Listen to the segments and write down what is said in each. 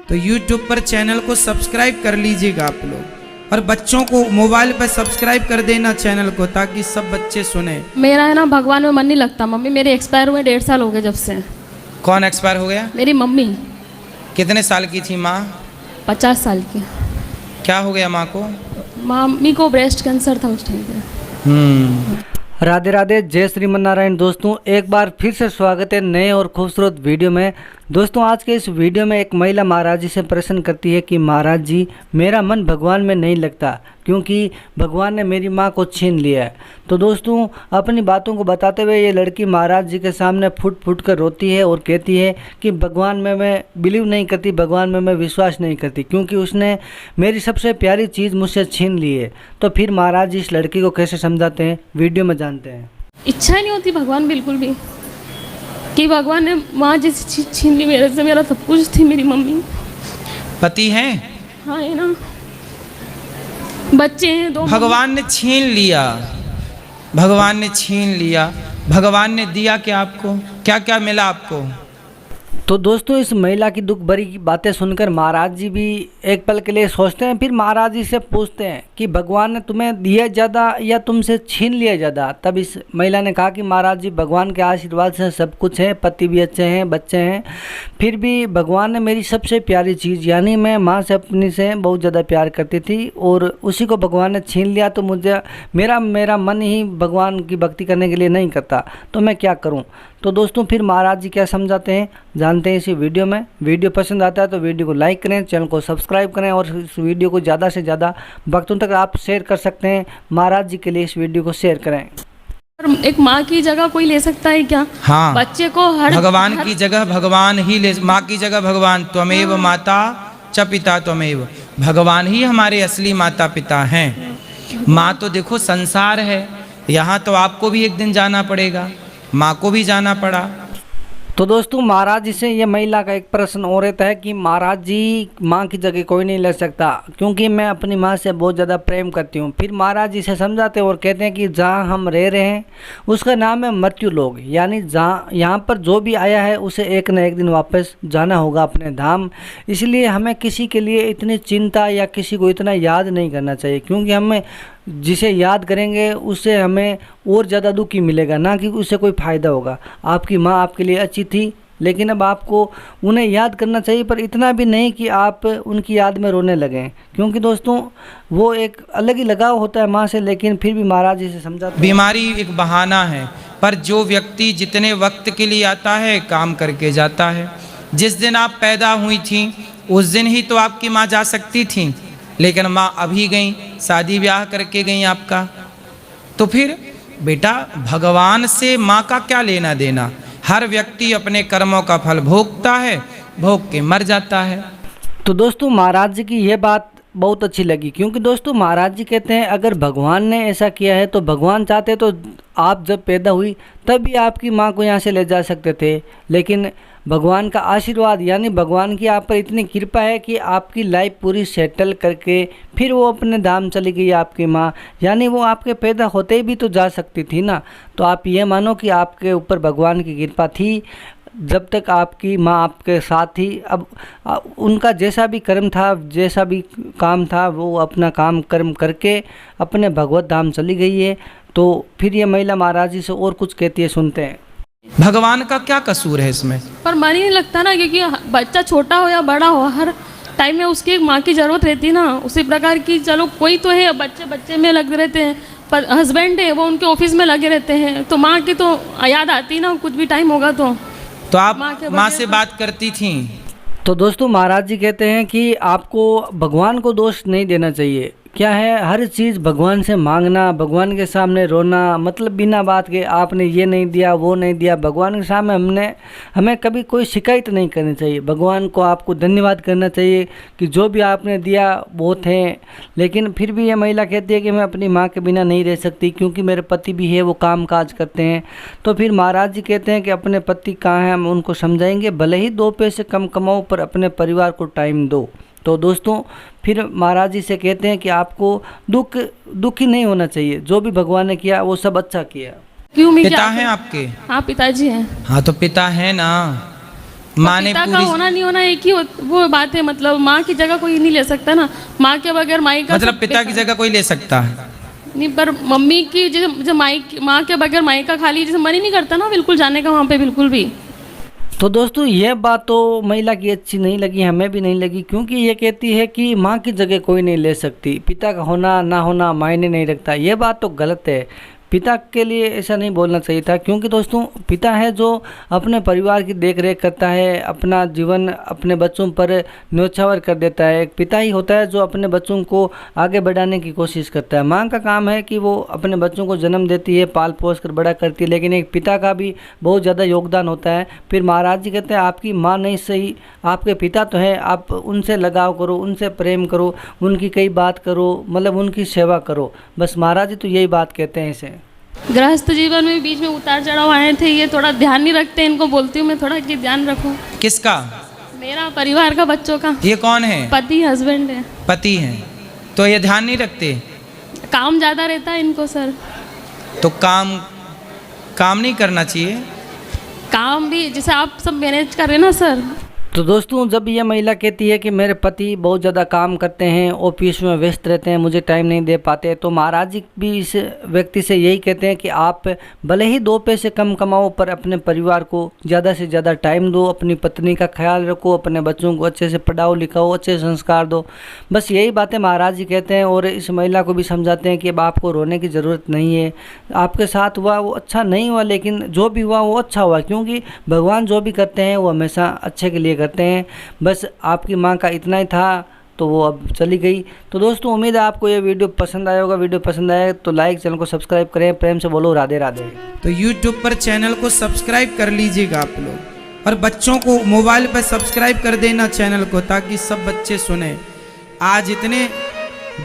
तो YouTube पर channel को सब्सक्राइब कर लीजिएगा आप लोग, और बच्चों को मोबाइल पर सब्सक्राइब कर देना चैनल को, ताकि सब बच्चे सुने। मेरा है ना भगवान में मन नहीं लगता। मम्मी मेरे एक्सपायर हुए 1.5 साल हो गए जब से। कौन एक्सपायर हो गया? मेरी मम्मी। कितने साल की थी माँ? 50 साल की। क्या हो गया माँ को? मम्मी को ब्रेस्ट कैंसर था उस टाइम पे। राधे राधे, जय श्रीमन नारायण। दोस्तों एक बार फिर से स्वागत है नए और खूबसूरत वीडियो में। दोस्तों आज के इस वीडियो में एक महिला महाराज जी से प्रश्न करती है कि महाराज जी मेरा मन भगवान में नहीं लगता क्योंकि भगवान ने मेरी माँ को छीन लिया है। तो दोस्तों अपनी बातों को बताते हुए ये लड़की महाराज जी के सामने फुट फुट कर रोती है और कहती है कि भगवान में मैं बिलीव नहीं करती, भगवान में मैं विश्वास नहीं करती क्योंकि उसने मेरी सबसे प्यारी चीज़ मुझसे छीन ली है। तो फिर महाराज जी इस लड़की को कैसे समझाते हैं वीडियो में जानते हैं। इच्छा ही नहीं होती भगवान बिल्कुल भी, कि भगवान ने माँ जैसी चीज छीन ली मेरे से। मेरा सब कुछ थी मेरी मम्मी। पति हैं? हाँ है ना, बच्चे हैं 2। भगवान ने छीन लिया, भगवान ने छीन लिया। भगवान ने दिया क्या आपको? क्या क्या मिला आपको? तो दोस्तों इस महिला की दुख भरी बातें सुनकर महाराज जी भी एक पल के लिए सोचते हैं। फिर महाराज जी से पूछते हैं कि भगवान ने तुम्हें दिया ज़्यादा या तुमसे छीन लिया ज़्यादा? तब इस महिला ने कहा कि महाराज जी भगवान के आशीर्वाद से सब कुछ है, पति भी अच्छे हैं, बच्चे हैं, फिर भी भगवान ने मेरी सबसे प्यारी चीज़ यानी मैं माँ से अपनी से बहुत ज़्यादा प्यार करती थी और उसी को भगवान ने छीन लिया। तो मुझे मेरा मन ही भगवान की भक्ति करने के लिए नहीं करता, तो मैं क्या करूँ? तो दोस्तों फिर महाराज जी क्या समझाते हैं जानते हैं इसी वीडियो में। वीडियो पसंद आता है तो वीडियो को लाइक करें, चैनल को सब्सक्राइब करें और इस वीडियो को ज़्यादा से ज़्यादा भक्तों तक आप शेयर कर सकते हैं। महाराज जी के लिए इस वीडियो को शेयर करें। एक माँ की जगह कोई ले सकता है क्या? हाँ, बच्चे को भगवान की जगह भगवान ही ले, माँ की जगह भगवान। त्वमेव माता च पिता त्वमेव। भगवान ही हमारे असली माता पिता हैं। माँ तो देखो संसार है, यहाँ तो आपको भी एक दिन जाना पड़ेगा, माँ को भी जाना पड़ा। तो दोस्तों महाराज जी से ये महिला का एक प्रश्न और रहता है कि महाराज जी माँ की जगह कोई नहीं ले सकता क्योंकि मैं अपनी माँ से बहुत ज़्यादा प्रेम करती हूँ। फिर महाराज जी से समझाते हैं और कहते हैं कि जहाँ हम रह रहे हैं उसका नाम है मृत्यु लोक, यानी जहाँ यहाँ पर जो भी आया है उसे एक न एक दिन वापस जाना होगा अपने धाम। इसलिए हमें किसी के लिए इतनी चिंता या किसी को इतना याद नहीं करना चाहिए क्योंकि हमें जिसे याद करेंगे उससे हमें और ज़्यादा दुख ही मिलेगा, ना कि उससे कोई फ़ायदा होगा। आपकी माँ आपके लिए अच्छी थी लेकिन अब आपको उन्हें याद करना चाहिए, पर इतना भी नहीं कि आप उनकी याद में रोने लगें क्योंकि दोस्तों वो एक अलग ही लगाव होता है माँ से। लेकिन फिर भी महाराज जी से समझा, बीमारी एक बहाना है, पर जो व्यक्ति जितने वक्त के लिए आता है काम करके जाता है। जिस दिन आप पैदा हुई थी उस दिन ही तो आपकी माँ जा सकती थी, लेकिन माँ अभी गई, शादी ब्याह करके गई आपका। तो फिर बेटा भगवान से माँ का क्या लेना देना? हर व्यक्ति अपने कर्मों का फल भोगता है, भोग के मर जाता है। तो दोस्तों महाराज जी की यह बात बहुत अच्छी लगी क्योंकि दोस्तों महाराज जी कहते हैं अगर भगवान ने ऐसा किया है तो भगवान चाहते तो आप जब पैदा हुई तभी आपकी माँ को यहाँ से ले जा सकते थे, लेकिन भगवान का आशीर्वाद यानी भगवान की आप पर इतनी कृपा है कि आपकी लाइफ पूरी सेटल करके फिर वो अपने धाम चली गई आपकी माँ, यानी वो आपके पैदा होते ही भी तो जा सकती थी ना। तो आप ये मानो कि आपके ऊपर भगवान की कृपा थी जब तक आपकी माँ आपके साथ थी। अब उनका जैसा भी कर्म था, जैसा भी काम था, वो अपना काम कर्म करके अपने भगवत धाम चली गई है। तो फिर ये महिला महाराज जी से और कुछ कहती है, सुनते हैं। भगवान का क्या कसूर है इसमें? पर मन ही नहीं लगता ना, क्योंकि बच्चा छोटा हो या बड़ा हो हर टाइम में उसकी एक माँ की ज़रूरत रहती है ना। उसी प्रकार की चलो कोई तो है, बच्चे में लगे रहते हैं, पर हस्बैंड है वो उनके ऑफिस में लगे रहते हैं, तो माँ की तो याद आती ना कुछ भी टाइम होगा तो आप माँ से बात करती थी? तो दोस्तों महाराज जी कहते हैं कि आपको भगवान को दोष नहीं देना चाहिए। क्या है, हर चीज़ भगवान से मांगना, भगवान के सामने रोना, मतलब बिना बात के आपने ये नहीं दिया वो नहीं दिया, भगवान के सामने हमें कभी कोई शिकायत नहीं करनी चाहिए। भगवान को आपको धन्यवाद करना चाहिए कि जो भी आपने दिया बहुत है। लेकिन फिर भी ये महिला कहती है कि मैं अपनी माँ के बिना नहीं रह सकती क्योंकि मेरे पति भी है, वो काम काज करते हैं। तो फिर महाराज जी कहते हैं कि अपने पति कहाँ हैं हम उनको समझाएंगे, भले ही 2 पैसे कम कमाओ पर अपने परिवार को टाइम दो। तो दोस्तों फिर महाराज जी से कहते हैं कि आपको दुखी नहीं होना चाहिए, जो भी भगवान ने किया वो सब अच्छा किया। क्यों? पिता हैं आपके? हाँ पिताजी हैं। हाँ तो पिता है ना, माँ ने पिता का पूरी होना नहीं होना एक ही वो बात है, मतलब माँ की जगह कोई नहीं ले सकता ना। माँ के बगैर माई का मतलब सब पिता की बेकार। जगह कोई ले सकता है। नहीं, पर मम्मी की जैसे माँ के बगैर माई का खाली जैसे मन ही नहीं करता ना बिल्कुल जाने का वहाँ पे बिल्कुल भी। तो दोस्तों ये बात तो महिला की अच्छी नहीं लगी, हमें भी नहीं लगी, क्योंकि ये कहती है कि माँ की जगह कोई नहीं ले सकती, पिता का होना ना होना मायने नहीं रखता। ये बात तो गलत है। पिता के लिए ऐसा नहीं बोलना चाहिए था, क्योंकि दोस्तों पिता है जो अपने परिवार की देख रेख करता है, अपना जीवन अपने बच्चों पर न्योछावर कर देता है। एक पिता ही होता है जो अपने बच्चों को आगे बढ़ाने की कोशिश करता है। माँ का काम है कि वो अपने बच्चों को जन्म देती है, पाल पोस कर बड़ा करती है, लेकिन एक पिता का भी बहुत ज़्यादा योगदान होता है। फिर महाराज जी कहते हैं आपकी माँ नहीं सही, आपके पिता तो हैं, आप उनसे लगाव करो, उनसे प्रेम करो, उनकी कई बात करो, मतलब उनकी सेवा करो। बस महाराज जी तो यही बात कहते हैं इसे। गृहस्थ जीवन में बीच में उतार चढ़ाव आए थे, ये थोड़ा ध्यान नहीं रखते। इनको बोलती हूँ मैं थोड़ा कि ध्यान रखो। किसका? मेरा परिवार का, बच्चों का। ये कौन है? पति, हस्बैंड है। पति हैं, तो ये ध्यान नहीं रखते। काम ज़्यादा रहता है इनको सर। तो काम नहीं करना चाहिए। काम भी जैसे आप सब मैनेज कर रहे हैं ना सर। तो दोस्तों जब ये महिला कहती है कि मेरे पति बहुत ज़्यादा काम करते हैं, ऑफिस में व्यस्त रहते हैं, मुझे टाइम नहीं दे पाते, तो महाराज जी भी इस व्यक्ति से यही कहते हैं कि आप भले ही 2 पैसे कम कमाओ पर अपने परिवार को ज़्यादा से ज़्यादा टाइम दो, अपनी पत्नी का ख्याल रखो, अपने बच्चों को अच्छे से पढ़ाओ लिखाओ, अच्छे संस्कार दो। बस यही बातें महाराज जी कहते हैं और इस महिला को भी समझाते हैं कि अब आपको रोने की ज़रूरत नहीं है। आपके साथ हुआ वो अच्छा नहीं हुआ, लेकिन जो भी हुआ वो अच्छा हुआ, क्योंकि भगवान जो भी करते हैं वो हमेशा अच्छे के लिए करते हैं। बस आपकी माँ का इतना ही था तो वो अब चली गई। तो दोस्तों उम्मीद है आपको ये वीडियो पसंद आया होगा। वीडियो पसंद आया तो लाइक, चैनल को सब्सक्राइब करें, प्रेम से बोलो राधे राधे। तो YouTube पर चैनल को सब्सक्राइब कर लीजिएगा आप लोग, और बच्चों को मोबाइल पर सब्सक्राइब कर देना चैनल को, ताकि सब बच्चे सुने। आज इतने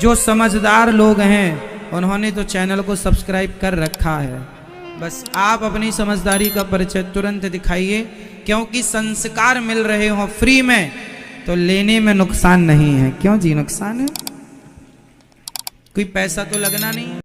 जो समझदार लोग हैं उन्होंने तो चैनल को सब्सक्राइब कर रखा है। बस आप अपनी समझदारी का परिचय तुरंत दिखाइए, क्योंकि संस्कार मिल रहे हो फ्री में तो लेने में नुकसान नहीं है। क्यों जी नुकसान है? कोई पैसा तो लगना नहीं है।